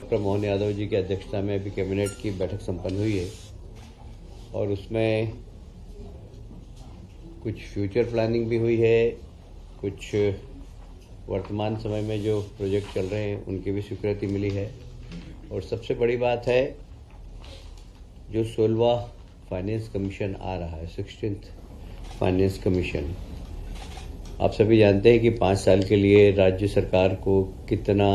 Doctor Mohan Yadav ji की अध्यक्षता में अभी कैबिनेट की बैठक संपन्न हुई है और उसमें कुछ फ्यूचर प्लानिंग भी हुई है, कुछ वर्तमान समय में जो प्रोजेक्ट चल रहे हैं उनकी भी स्वीकृति मिली है। और सबसे बड़ी बात है, जो 16वां फाइनेंस कमीशन आ रहा है, 16th फाइनेंस कमीशन, आप सभी जानते हैं कि 5 साल के लिए राज्य सरकार को कितना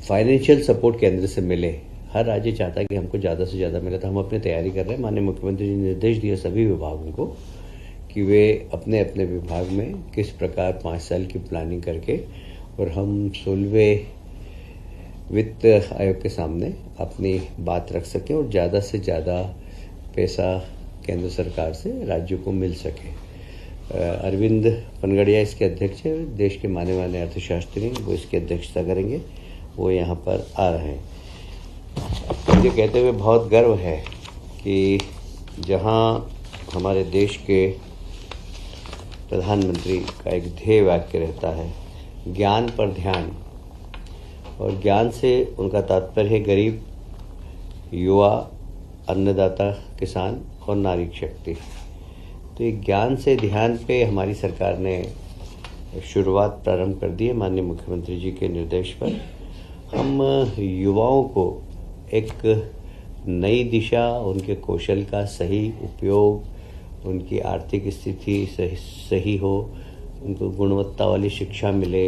फाइनेंशियल सपोर्ट केंद्र से मिले। हर राज्य चाहता है कि हमको ज़्यादा से ज़्यादा मिले, तो हम अपनी तैयारी कर रहे हैं। माननीय मुख्यमंत्री जी ने निर्देश दिए सभी विभागों को कि वे अपने अपने विभाग में किस प्रकार 5 साल की प्लानिंग करके और हम 16वें वित्त आयोग के सामने अपनी बात रख सकें और ज़्यादा से ज़्यादा पैसा केंद्र सरकार से राज्यों को मिल सके। अरविंद पनगड़िया इसके अध्यक्ष हैं, देश के माने माने अर्थशास्त्री, वो इसकी अध्यक्षता करेंगे, वो यहाँ पर आ रहे हैं। मुझे कहते हुए बहुत गर्व है कि जहाँ हमारे देश के प्रधानमंत्री का एक ध्येय वाक्य रहता है, ज्ञान पर ध्यान, और ज्ञान से उनका तात्पर्य है गरीब, युवा, अन्नदाता, किसान और नारी शक्ति। तो एक ज्ञान से ध्यान पे हमारी सरकार ने शुरुआत प्रारंभ कर दी है। माननीय मुख्यमंत्री जी के निर्देश पर हम युवाओं को एक नई दिशा, उनके कौशल का सही उपयोग, उनकी आर्थिक स्थिति सही हो, उनको गुणवत्ता वाली शिक्षा मिले,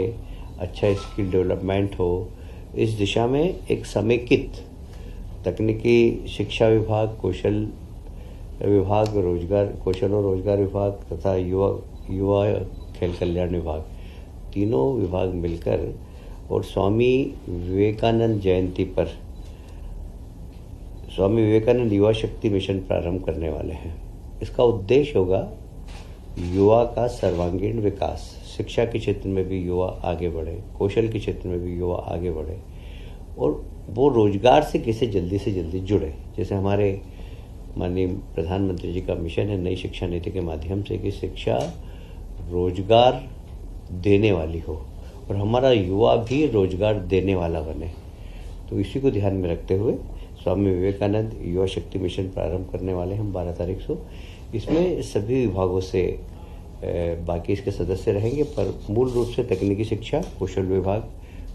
अच्छा स्किल डेवलपमेंट हो, इस दिशा में एक समेकित तकनीकी शिक्षा विभाग, कौशल विभाग, कौशल और रोजगार विभाग तथा युवा खेल कल्याण विभाग, तीनों विभाग मिलकर और स्वामी विवेकानंद जयंती पर स्वामी विवेकानंद युवा शक्ति मिशन प्रारंभ करने वाले हैं। इसका उद्देश्य होगा युवा का सर्वांगीण विकास, शिक्षा के क्षेत्र में भी युवा आगे बढ़े, कौशल के क्षेत्र में भी युवा आगे बढ़े और वो रोजगार से कैसे जल्दी से जल्दी जुड़े। जैसे हमारे माननीय प्रधानमंत्री जी का मिशन है नई शिक्षा नीति के माध्यम से कि शिक्षा रोजगार देने वाली हो और हमारा युवा भी रोजगार देने वाला बने। तो इसी को ध्यान में रखते हुए स्वामी विवेकानंद युवा शक्ति मिशन प्रारंभ करने वाले हम 12 तारीख को। इसमें सभी विभागों से बाकी इसके सदस्य रहेंगे, पर मूल रूप से तकनीकी शिक्षा, कौशल विभाग,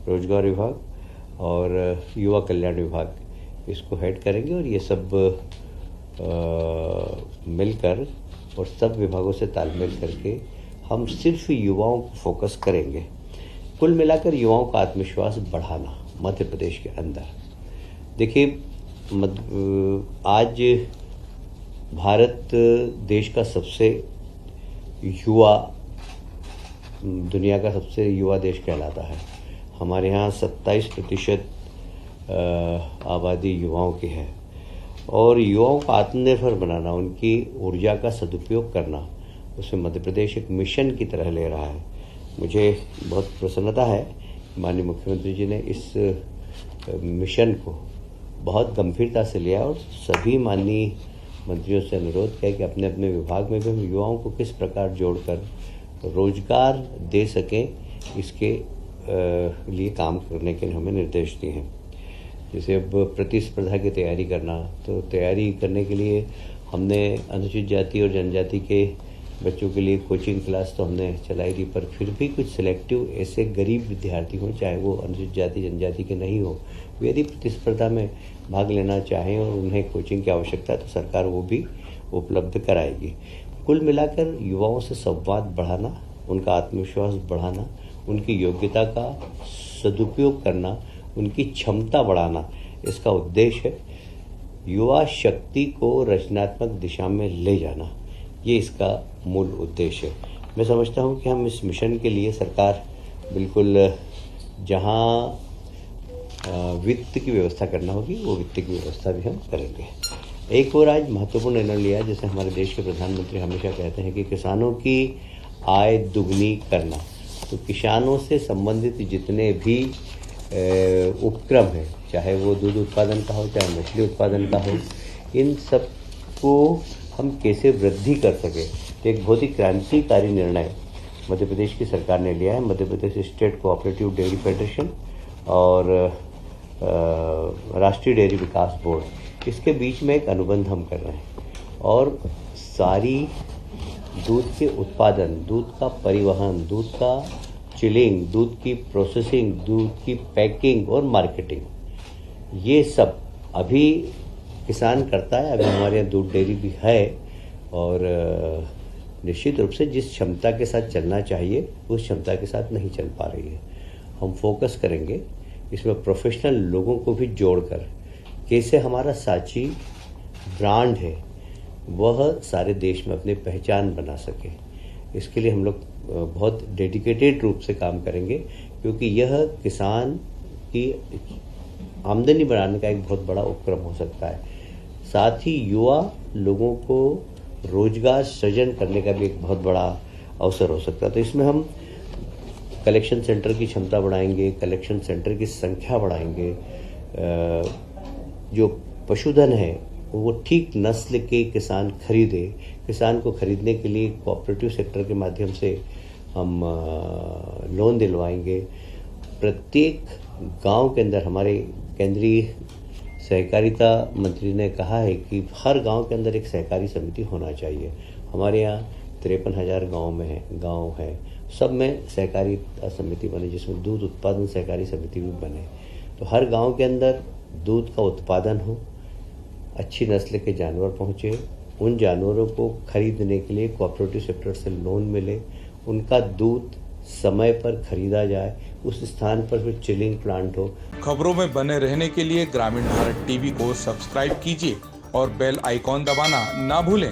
रोजगार विभाग और युवा कल्याण विभाग इसको हेड करेंगे और ये सब मिलकर और सब विभागों से तालमेल करके हम सिर्फ युवाओं को फोकस करेंगे। कुल मिलाकर युवाओं का आत्मविश्वास बढ़ाना मध्य प्रदेश के अंदर। देखिए, आज भारत देश का सबसे युवा, दुनिया का सबसे युवा देश कहलाता है। हमारे यहाँ 27% आबादी युवाओं की है और युवाओं को आत्मनिर्भर बनाना, उनकी ऊर्जा का सदुपयोग करना, उसे मध्य प्रदेश एक मिशन की तरह ले रहा है। मुझे बहुत प्रसन्नता है, माननीय मुख्यमंत्री जी ने इस मिशन को बहुत गंभीरता से लिया और सभी माननीय मंत्रियों से अनुरोध किया कि अपने अपने विभाग में भी हम युवाओं को किस प्रकार जोड़कर रोजगार दे सकें, इसके लिए काम करने के हमें निर्देश दिए हैं। जैसे अब प्रतिस्पर्धा की तैयारी करना, तो तैयारी करने के लिए हमने अनुसूचित जाति और जनजाति के बच्चों के लिए कोचिंग क्लास तो हमने चलाई थी, पर फिर भी कुछ सिलेक्टिव ऐसे गरीब विद्यार्थी हों, चाहे वो अनुसूचित जाति जनजाति के नहीं हो, वे यदि प्रतिस्पर्धा में भाग लेना चाहें और उन्हें कोचिंग की आवश्यकता है तो सरकार वो भी उपलब्ध कराएगी। कुल मिलाकर युवाओं से संवाद बढ़ाना, उनका आत्मविश्वास बढ़ाना, उनकी योग्यता का सदुपयोग करना, उनकी क्षमता बढ़ाना, इसका उद्देश्य है। युवा शक्ति को रचनात्मक दिशा में ले जाना, ये इसका मूल उद्देश्य है। मैं समझता हूँ कि हम इस मिशन के लिए सरकार बिल्कुल जहाँ वित्त की व्यवस्था करना होगी वो वित्त की व्यवस्था भी हम करेंगे। एक और आज महत्वपूर्ण निर्णय लिया, जैसे हमारे देश के प्रधानमंत्री हमेशा कहते हैं कि किसानों की आय दुगनी करना। तो किसानों से संबंधित जितने भी उपक्रम है, चाहे वो दूध उत्पादन का हो, चाहे मछली उत्पादन का हो, इन सब को हम कैसे वृद्धि कर सके, तो एक बहुत ही क्रांतिकारी निर्णय मध्य प्रदेश की सरकार ने लिया है। Madhya Pradesh state cooperative dairy federation और राष्ट्रीय डेयरी विकास बोर्ड, इसके बीच में एक अनुबंध हम कर रहे हैं और सारी दूध के उत्पादन, दूध का परिवहन, दूध का चिलिंग, दूध की प्रोसेसिंग, दूध की पैकिंग और मार्केटिंग, ये सब अभी किसान करता है। अभी हमारे यहाँ दूध डेयरी भी है और निश्चित रूप से जिस क्षमता के साथ चलना चाहिए उस क्षमता के साथ नहीं चल पा रही है। हम फोकस करेंगे इसमें प्रोफेशनल लोगों को भी जोड़कर, कैसे हमारा सांची ब्रांड है वह सारे देश में अपनी पहचान बना सके। इसके लिए हम लोग बहुत डेडिकेटेड रूप से काम करेंगे, क्योंकि यह किसान की आमदनी बढ़ाने का एक बहुत बड़ा उपक्रम हो सकता है। साथ ही युवा लोगों को रोजगार सृजन करने का भी एक बहुत बड़ा अवसर हो सकता है। तो इसमें हम कलेक्शन सेंटर की क्षमता बढ़ाएंगे, कलेक्शन सेंटर की संख्या बढ़ाएंगे, जो पशुधन है वो ठीक नस्ल के किसान खरीदे। किसान को खरीदने के लिए कोऑपरेटिव सेक्टर के माध्यम से हम लोन दिलवाएंगे। प्रत्येक गांव के अंदर, हमारे केंद्रीय सहकारिता मंत्री ने कहा है कि हर गांव के अंदर एक सहकारी समिति होना चाहिए। हमारे यहाँ 53,000 गांव है, सब में सहकारी समिति बने, जिसमें दूध उत्पादन सहकारी समिति भी बने। तो हर गांव के अंदर दूध का उत्पादन हो, अच्छी नस्ल के जानवर पहुँचे, उन जानवरों को खरीदने के लिए कोऑपरेटिव सेक्टर से लोन मिले, उनका दूध समय पर खरीदा जाए, उस स्थान पर फिर चिलिंग प्लांट हो। खबरों में बने रहने के लिए ग्रामीण भारत टीवी को सब्सक्राइब कीजिए और बेल आइकॉन दबाना ना भूलें।